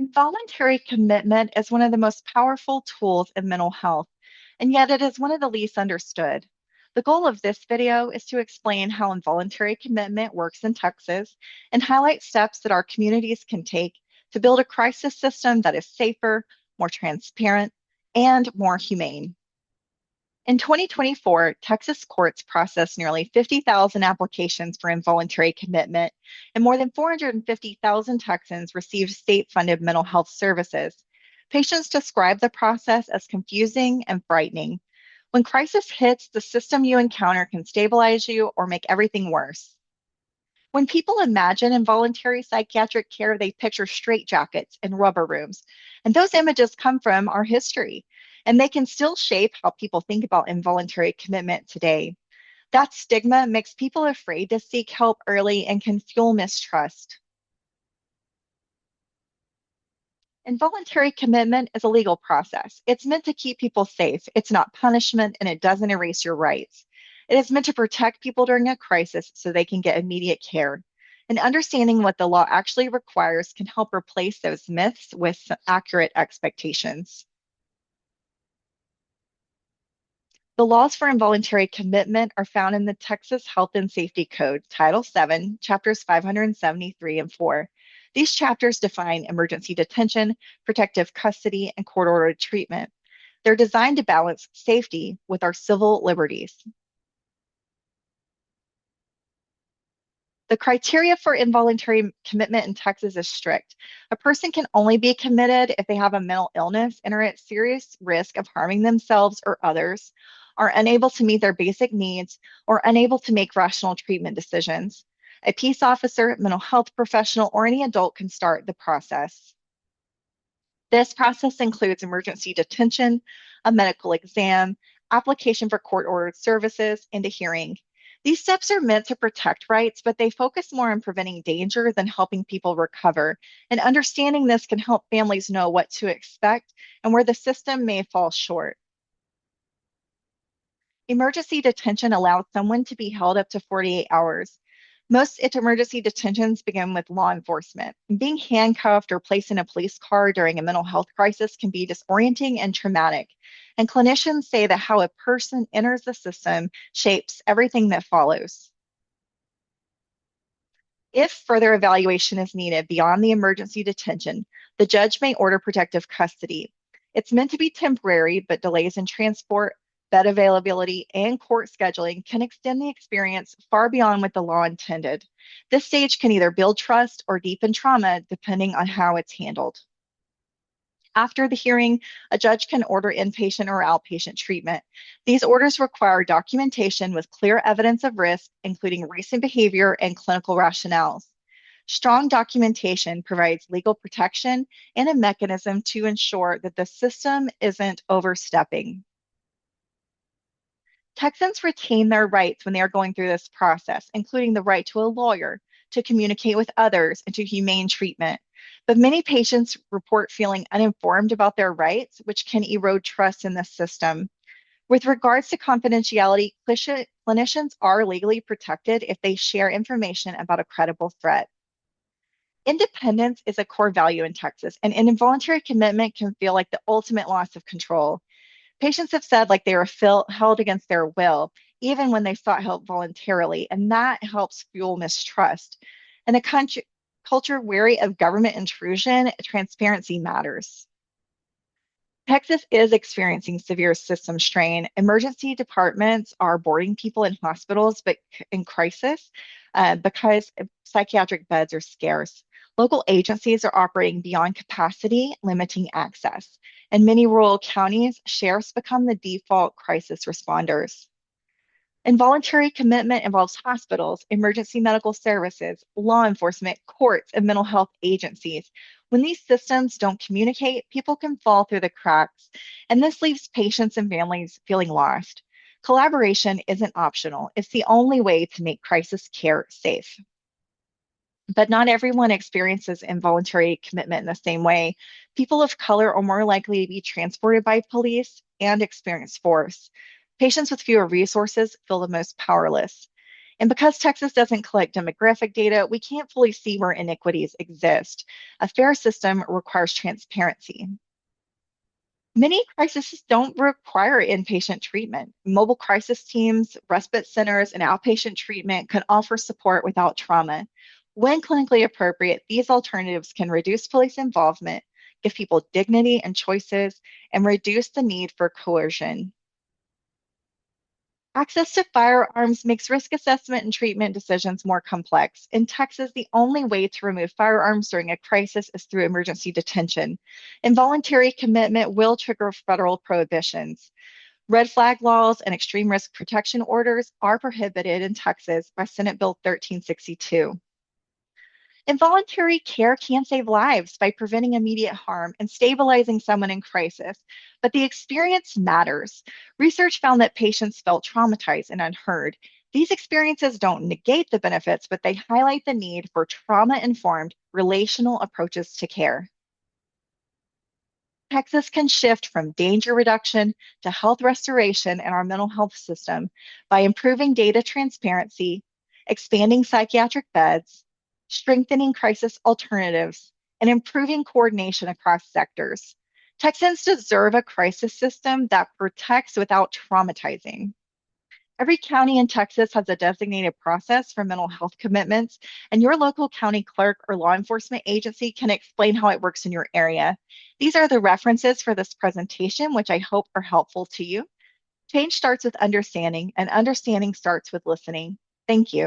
Involuntary commitment is one of the most powerful tools in mental health, and yet it is one of the least understood. The goal of this video is to explain how involuntary commitment works in Texas and highlight steps that our communities can take to build a crisis system that is safer, more transparent, and more humane. In 2024, Texas courts processed nearly 50,000 applications for involuntary commitment, and more than 450,000 Texans received state funded mental health services. Patients describe the process as confusing and frightening. When crisis hits, the system you encounter can stabilize you or make everything worse. When people imagine involuntary psychiatric care, they picture straitjackets and rubber rooms. And those images come from our history, and they can still shape how people think about involuntary commitment today. That stigma makes people afraid to seek help early and can fuel mistrust. Involuntary commitment is a legal process. It's meant to keep people safe. It's not punishment and it doesn't erase your rights. It is meant to protect people during a crisis so they can get immediate care. And understanding what the law actually requires can help replace those myths with accurate expectations. The laws for involuntary commitment are found in the Texas Health and Safety Code, Title VII, Chapters 573 and 4. These chapters define emergency detention, protective custody, and court-ordered treatment. They're designed to balance safety with our civil liberties. The criteria for involuntary commitment in Texas is strict. A person can only be committed if they have a mental illness and are at serious risk of harming themselves or others, are unable to meet their basic needs, or unable to make rational treatment decisions. A peace officer, mental health professional, or any adult can start the process. This process includes emergency detention, a medical exam, application for court-ordered services, and a hearing. These steps are meant to protect rights, but they focus more on preventing danger than helping people recover. And understanding this can help families know what to expect and where the system may fall short. Emergency detention allows someone to be held up to 48 hours. Most emergency detentions begin with law enforcement. Being handcuffed or placed in a police car during a mental health crisis can be disorienting and traumatic. And clinicians say that how a person enters the system shapes everything that follows. If further evaluation is needed beyond the emergency detention, the judge may order protective custody. It's meant to be temporary, but delays in transport, bed availability, and court scheduling can extend the experience far beyond what the law intended. This stage can either build trust or deepen trauma, depending on how it's handled. After the hearing, a judge can order inpatient or outpatient treatment. These orders require documentation with clear evidence of risk, including recent behavior and clinical rationales. Strong documentation provides legal protection and a mechanism to ensure that the system isn't overstepping. Texans retain their rights when they are going through this process, including the right to a lawyer, to communicate with others, and to humane treatment. But many patients report feeling uninformed about their rights, which can erode trust in the system. With regards to confidentiality, clinicians are legally protected if they share information about a credible threat. Independence is a core value in Texas, and an involuntary commitment can feel like the ultimate loss of control. Patients have said like they were held against their will, even when they sought help voluntarily, and that helps fuel mistrust. In a culture wary of government intrusion, transparency matters. Texas is experiencing severe system strain. Emergency departments are boarding people in hospitals, but in crisis because psychiatric beds are scarce. Local agencies are operating beyond capacity, limiting access. In many rural counties, sheriffs become the default crisis responders. Involuntary commitment involves hospitals, emergency medical services, law enforcement, courts, and mental health agencies. When these systems don't communicate, people can fall through the cracks, and this leaves patients and families feeling lost. Collaboration isn't optional. It's the only way to make crisis care safe. But not everyone experiences involuntary commitment in the same way. People of color are more likely to be transported by police and experience force. Patients with fewer resources feel the most powerless. And because Texas doesn't collect demographic data, we can't fully see where inequities exist. A fair system requires transparency. Many crises don't require inpatient treatment. Mobile crisis teams, respite centers, and outpatient treatment can offer support without trauma. When clinically appropriate, these alternatives can reduce police involvement, give people dignity and choices, and reduce the need for coercion. Access to firearms makes risk assessment and treatment decisions more complex. In Texas, the only way to remove firearms during a crisis is through emergency detention. Involuntary commitment will trigger federal prohibitions. Red flag laws and extreme risk protection orders are prohibited in Texas by Senate Bill 1362. Involuntary care can save lives by preventing immediate harm and stabilizing someone in crisis, but the experience matters. Research found that patients felt traumatized and unheard. These experiences don't negate the benefits, but they highlight the need for trauma informed, relational approaches to care. Texas can shift from danger reduction to health restoration in our mental health system by improving data transparency, expanding psychiatric beds, strengthening crisis alternatives, and improving coordination across sectors. Texans deserve a crisis system that protects without traumatizing. Every county in Texas has a designated process for mental health commitments, and your local county clerk or law enforcement agency can explain how it works in your area. These are the references for this presentation, which I hope are helpful to you. Change starts with understanding, and understanding starts with listening. Thank you.